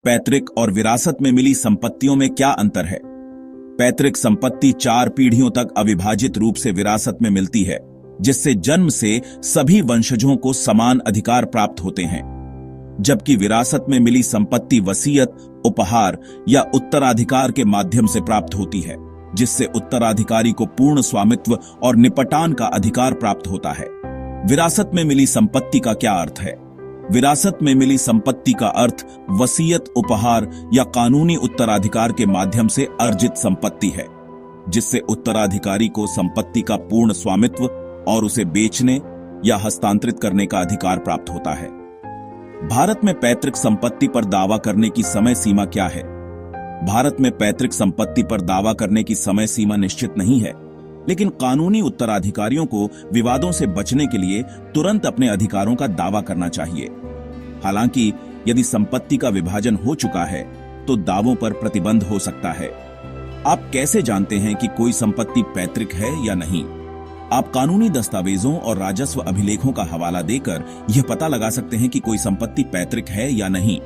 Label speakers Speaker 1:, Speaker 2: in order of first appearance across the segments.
Speaker 1: पैतृक और विरासत में मिली संपत्तियों में क्या अंतर है? पैतृक संपत्ति 4 पीढ़ियों तक अविभाजित रूप से विरासत में मिलती है, जिससे जन्म से सभी वंशजों को समान अधिकार प्राप्त होते हैं। जबकि विरासत में मिली संपत्ति वसीयत, उपहार या उत्तराधिकार के माध्यम से प्राप्त होती है, जिससे उत्तराधिकारी को पूर्ण स्वामित्व और निपटान का अधिकार प्राप्त होता है। विरासत में मिली संपत्ति का क्या अर्थ है? विरासत में मिली संपत्ति का अर्थ वसीयत, उपहार या कानूनी उत्तराधिकार के माध्यम से अर्जित संपत्ति है, जिससे उत्तराधिकारी को संपत्ति का पूर्ण स्वामित्व और उसे बेचने या हस्तांतरित करने का अधिकार प्राप्त होता है। भारत में पैतृक संपत्ति पर दावा करने की समय सीमा क्या है? भारत में पैतृक संपत्ति पर दावा करने की समय सीमा निश्चित नहीं है, लेकिन कानूनी उत्तराधिकारियों को विवादों से बचने के लिए तुरंत अपने अधिकारों का दावा करना चाहिए। हालांकि यदि संपत्ति का विभाजन हो चुका है तो दावों पर प्रतिबंध हो सकता है। आप कैसे जानते हैं कि कोई संपत्ति पैतृक है या नहीं? आप कानूनी दस्तावेजों और राजस्व अभिलेखों का हवाला देकर यह पता लगा सकते हैं कि कोई संपत्ति पैतृक है या नहीं।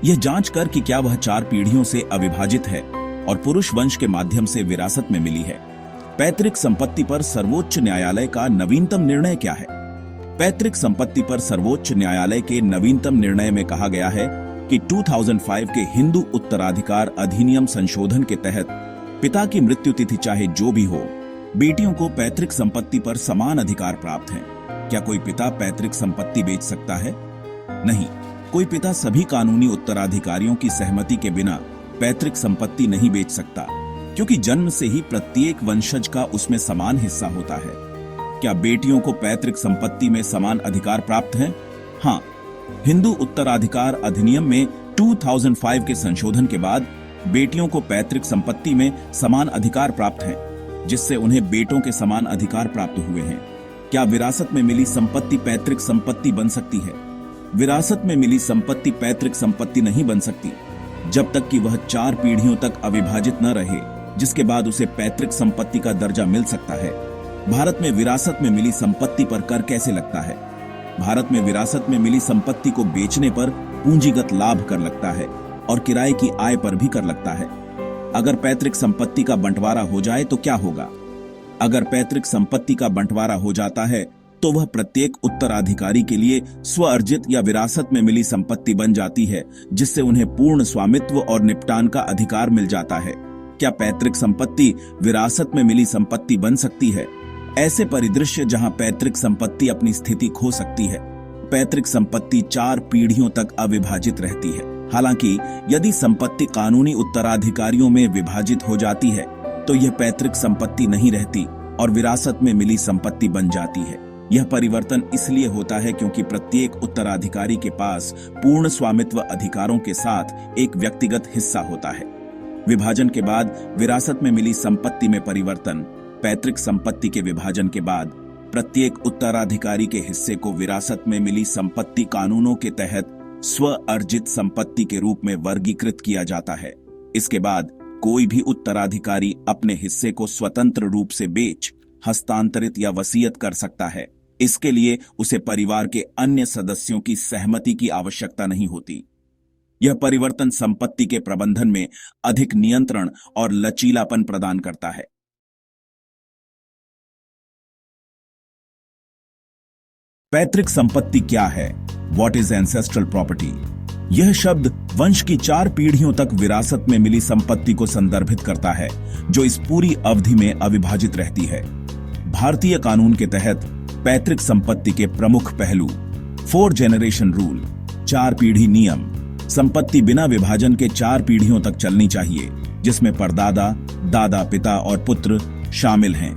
Speaker 1: यह जांच कर कि क्या वह 4 पीढ़ियों से अविभाजित है और पुरुष वंश के माध्यम से विरासत में मिली है। पैतृक संपत्ति पर सर्वोच्च न्यायालय का नवीनतम निर्णय क्या है? पैतृक संपत्ति पर सर्वोच्च न्यायालय के नवीनतम निर्णय में कहा गया है कि 2005 के हिंदू उत्तराधिकार अधिनियम संशोधन के तहत पिता की मृत्यु तिथि चाहे जो भी हो, बेटियों को पैतृक संपत्ति पर समान अधिकार प्राप्त है। क्या कोई पिता पैतृक संपत्ति बेच सकता है? नहीं, कोई पिता सभी कानूनी उत्तराधिकारियों की सहमति के बिना पैतृक संपत्ति नहीं बेच सकता, क्योंकि जन्म से ही प्रत्येक वंशज का उसमें समान हिस्सा होता है। क्या बेटियों को पैतृक संपत्ति में समान अधिकार प्राप्त है? हाँ, हिंदू उत्तराधिकार अधिनियम में 2005 के संशोधन के बाद बेटियों को पैतृक संपत्ति में समान अधिकार प्राप्त है, जिससे उन्हें बेटों के समान अधिकार प्राप्त हुए हैं। क्या विरासत में मिली संपत्ति पैतृक संपत्ति बन सकती है? विरासत में मिली संपत्ति पैतृक संपत्ति नहीं बन सकती जब तक कि वह 4 पीढ़ियों तक अविभाजित न रहे, जिसके बाद उसे पैतृक संपत्ति का दर्जा मिल सकता है। भारत में विरासत में मिली संपत्ति पर कर कैसे लगता है? भारत में विरासत में मिली संपत्ति को बेचने पर पूंजीगत लाभ कर लगता है और किराए की आय पर भी कर लगता है। अगर पैतृक संपत्ति का बंटवारा हो जाए तो क्या होगा? अगर पैतृक संपत्ति का बंटवारा हो जाता है तो वह प्रत्येक उत्तराधिकारी के लिए स्वअर्जित या विरासत में मिली संपत्ति बन जाती है, जिससे उन्हें पूर्ण स्वामित्व और निपटान का अधिकार मिल जाता है। क्या पैतृक संपत्ति विरासत में मिली संपत्ति बन सकती है? ऐसे परिदृश्य जहां पैतृक संपत्ति अपनी स्थिति खो सकती है। पैतृक संपत्ति 4 पीढ़ियों तक अविभाजित रहती है। हालांकि यदि संपत्ति कानूनी उत्तराधिकारियों में विभाजित हो जाती है तो यह पैतृक संपत्ति नहीं रहती और विरासत में मिली संपत्ति बन जाती है। यह परिवर्तन इसलिए होता है क्योंकि प्रत्येक उत्तराधिकारी के पास पूर्ण स्वामित्व अधिकारों के साथ एक व्यक्तिगत हिस्सा होता है। विभाजन के बाद विरासत में मिली संपत्ति में परिवर्तन। पैतृक संपत्ति के विभाजन के बाद प्रत्येक उत्तराधिकारी के हिस्से को विरासत में मिली संपत्ति कानूनों के तहत स्व अर्जित संपत्ति के रूप में वर्गीकृत किया जाता है। इसके बाद कोई भी उत्तराधिकारी अपने हिस्से को स्वतंत्र रूप से बेच, हस्तांतरित या वसीयत कर सकता है। इसके लिए उसे परिवार के अन्य सदस्यों की सहमति की आवश्यकता नहीं होती। यह परिवर्तन संपत्ति के प्रबंधन में अधिक नियंत्रण और लचीलापन प्रदान करता है। पैतृक संपत्ति क्या है? What is ancestral property? यह शब्द वंश की 4 पीढ़ियों तक विरासत में मिली संपत्ति को संदर्भित करता है, जो इस पूरी अवधि में अविभाजित रहती है। भारतीय कानून के तहत पैतृक संपत्ति के प्रमुख पहलू 4 जनरेशन रूल, 4 पीढ़ी नियम। संपत्ति बिना विभाजन के 4 पीढ़ियों तक चलनी चाहिए, जिसमें परदादा, दादा, पिता और पुत्र शामिल हैं।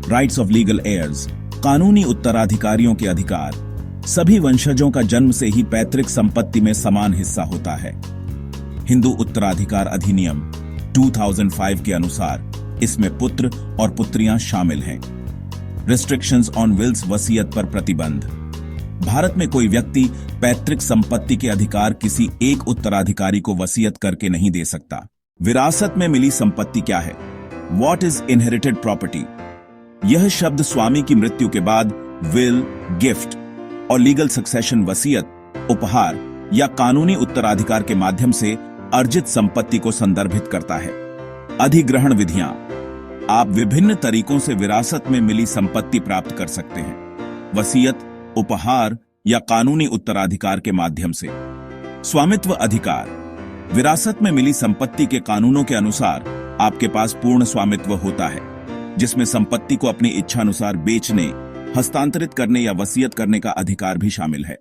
Speaker 1: राइट्स ऑफ लीगल एयर्स, कानूनी उत्तराधिकारियों के अधिकार। सभी वंशजों का जन्म से ही पैतृक संपत्ति में समान हिस्सा होता है। हिंदू उत्तराधिकार अधिनियम 2005 के अनुसार इसमें पुत्र और पुत्रियां शामिल हैं। रिस्ट्रिक्शंस ऑन विल्स, वसीयत पर प्रतिबंध। भारत में कोई व्यक्ति पैतृक संपत्ति के अधिकार किसी एक उत्तराधिकारी को वसीयत करके नहीं दे सकता। विरासत में मिली संपत्ति क्या है? What is inherited property? यह शब्द स्वामी की मृत्यु के बाद विल, गिफ्ट और लीगल सक्सेशन, वसीयत, उपहार या कानूनी उत्तराधिकार के माध्यम से अर्जित संपत्ति को संदर्भित करता है। अधिग्रहण विधियां। आप विभिन्न तरीकों से विरासत में मिली संपत्ति प्राप्त कर सकते हैं। वसीयत, उपहार या कानूनी उत्तराधिकार के माध्यम से। स्वामित्व अधिकार। विरासत में मिली संपत्ति के कानूनों के अनुसार आपके पास पूर्ण स्वामित्व होता है, जिसमें संपत्ति को अपनी इच्छानुसार बेचने, हस्तांतरित करने या वसीयत करने का अधिकार भी शामिल है।